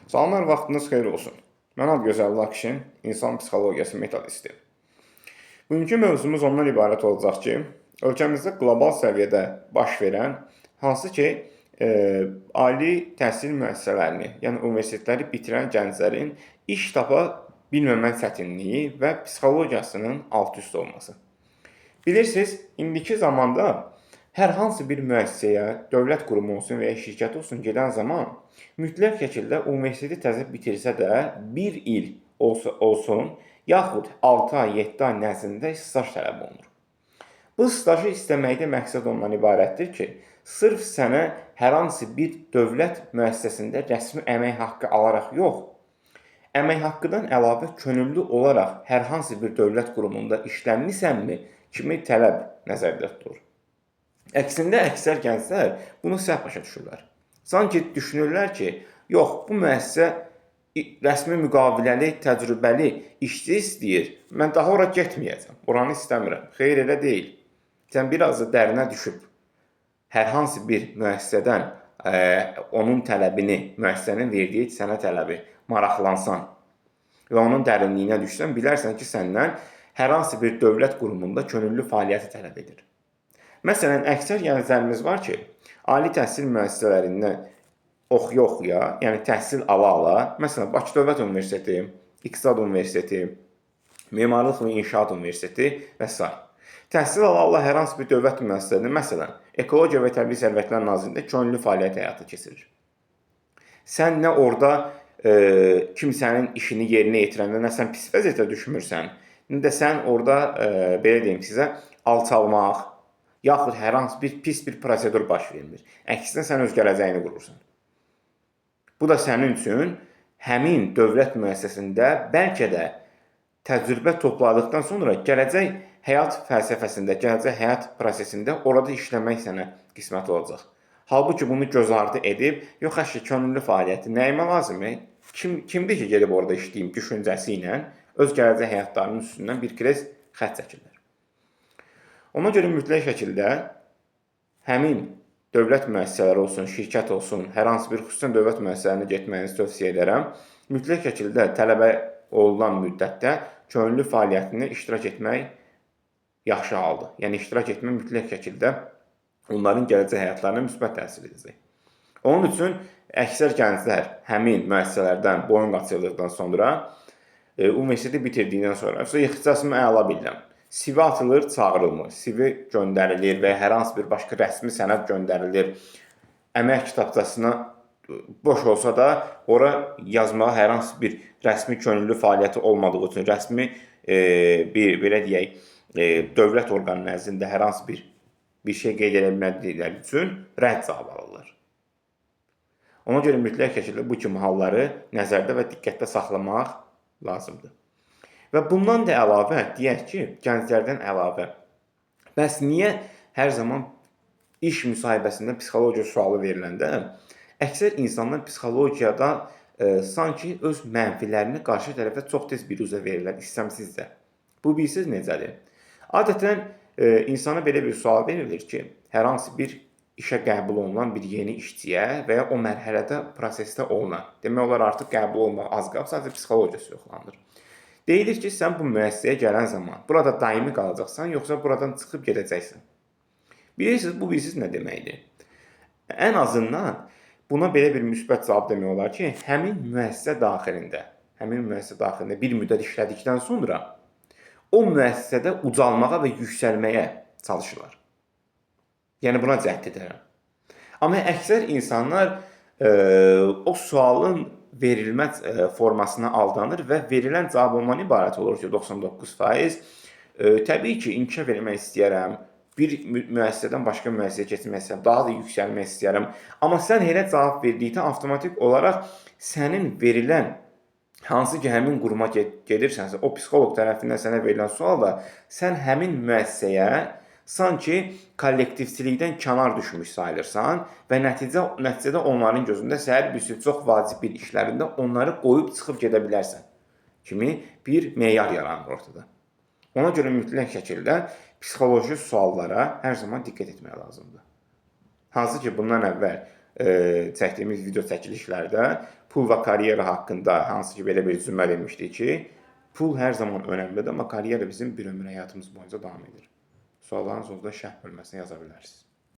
Salamlar, vaxtınız xeyir olsun. Mən Adgözəl Lakşin, insan psixologiyası metodisti. Bugünkü mövzumuz ondan ibarət olacaq ki, ölkəmizdə qlobal səviyyədə baş verən, hansı ki, ali təhsil müəssisələrini, yəni universitetləri bitirən gənclərin iş tapa bilməmə çətinliyi və psixologiyasının alt-üst olması. Bilirsiniz, indiki zamanda hər hansı bir müəssisəyə, dövlət qurumu olsun və ya şirkət olsun gedən zaman mütləq şəkildə universiteti təzə bitirsə də 1 il olsun, yaxud 6 ay, 7 ay nəzdində staj tələb olunur. Bu stajı istəməkdə məqsəd ondan ibarətdir ki, sırf sənə hər hansı bir dövlət müəssisəsində rəsmi əmək haqqı alaraq yox, əmək haqqıdan əlavə könüllü olaraq hər hansı bir dövlət qurumunda işləmisənmi kimi tələb nəzərdə tutulur. Əksində əksər gənclər bunu səhv başa düşürlər. Sanki düşünürlər ki, yox, bu müəssisə rəsmi müqaviləli, təcrübəli işçi istəyir, mən daha ora getməyəcəm, oranı istəmirəm. Xeyr, elə deyil. Sən biraz da dərinə düşüb, hər hansı bir müəssisədən onun tələbini, müəssisənin verdiyi sənə tələbi maraqlansan və onun dərinliyinə düşsən, bilərsən ki, səndən hər hansı bir dövlət qurumunda könüllü fəaliyyəti tələb edir. Məsələn, əksər gənclərimiz var ki, ali təhsil müəssisələrindən oxuya, yəni təhsil ala, məsələn, Bakı Dövlət Universiteti, İqtisad Universiteti, Memarlıq və İnşaat Universiteti və s. Təhsil ala hər hansı bir dövlət müəssisələrində, məsələn, Ekologiya və Təbii Sərvətlər Nazirliyində könüllü fəaliyyət həyata keçirir. Sən nə orada kimsənin işini yerinə yetirəndə, nə sən pis vəziyyətə düşmürsən, nə də sən orada, belə deyim sizə, alçalmaq, yaxud hər hansı bir pis bir prosedur baş vermir. Əksinə sən öz gələcəyini qurursan. Bu da sənin üçün həmin dövlət müəssisəsində bəlkə də təcrübə topladıqdan sonra gələcək həyat fəlsəfəsində, gələcək həyat prosesində orada işləmək sənə qismət olacaq. Halbuki bunu göz ardı edib, yox əşi, könüllü fəaliyyəti nəyimə lazımdır? Kimdir ki, gedib orada işləyim düşüncəsi ilə öz gələcək həyatlarının üstündən bir kres xətt çəkirlər. Ona görə mütləq şəkildə həmin dövlət müəssisələri olsun, şirkət olsun, hər hansı bir xüsusən dövlət müəssisələrinə getməyinizi tövsiyə edərəm. Mütləq şəkildə tələbə olunan müddətdə könüllü fəaliyyətində iştirak etmək yaxşı haldır. Yəni, iştirak etmək mütləq şəkildə onların gələcək həyatlarına müsbət təsir edəcək. Onun üçün əksər gənclər həmin müəssisələrdən boyun qaçırdıqdan sonra, universiteti bitirdikdən sonra, ixtisasımı əla bilirəm. CV atılır, çağırılmır, CV göndərilir və hər hansı bir başqa rəsmi sənəd göndərilir. Əmək kitabçasına boş olsa da, ora yazmağa hər hansı bir rəsmi könüllü fəaliyyəti olmadığı üçün, rəsmi belə deyək, dövlət orqanı nəzdində hər hansı bir şey qeyd edə bilmədikləri üçün rədd cavab alırlar. Ona görə mütləq şəkildə bu kimi halları nəzərdə və diqqətdə saxlamaq lazımdır. Və bundan da əlavə, deyək ki, gənclərdən əlavə, bəs niyə hər zaman iş müsahibəsində psixologiya sualı veriləndə əksər insanlar psixologiyada sanki öz mənfilərini qarşı tərəfə çox tez bir üzə verirlər, istəmsizcə. Bu bilirsiniz necədir? Adətən insana belə bir sual verilir ki, hər hansı bir işə qəbul olunan bir yeni işçiyə və ya o mərhələdə, prosesdə olunan, demək olar artıq qəbul olmaq az qalıb, sadəcə psixologiyası yoxlanılır. Deyilir ki, sən bu müəssisəyə gələn zaman burada daimi qalacaqsan, yoxsa buradan çıxıb gedəcəksən. Bilirsiniz nə deməkdir? Ən azından buna belə bir müsbət cavab demək olar ki, həmin müəssisə daxilində bir müddət işlədikdən sonra o müəssisədə ucalmağa və yüksəlməyə çalışırlar. Yəni, buna cəhd edərəm. Amma əksər insanlar o sualın verilmə formasına aldanır və verilən cavab ondan ibarət olur ki, 99%. Təbii ki, inkişaf etmək istəyərəm, bir müəssisədən başqa müəssisəyə keçmək istəyərəm, daha da yüksəlmək istəyərəm. Amma sən elə cavab verdikdə avtomatik olaraq sənin verilən, hansı ki, həmin quruma gedirsənsə, o psixoloq tərəfindən sənə verilən sualda sən həmin müəssisəyə sanki kollektivçilikdən kənar düşmüş sayılırsan və nəticədə onların gözündə səhər bir çox vacib bir işlərində onları qoyub çıxıb gedə bilərsən kimi bir meyar yaranır ortada. Ona görə mütləq şəkildə psixoloji suallara hər zaman diqqət etmək lazımdır. Hansı ki, bundan əvvəl çəkdiyimiz video çəkilişlərdə pul və karyera haqqında hansı ki belə bir cümlə demişdik ki, pul hər zaman önəmlidir, amma karyera bizim bir ömür həyatımız boyunca davam edir. Suallarınız olsa şərh bölməsinə yaza bilərsiniz.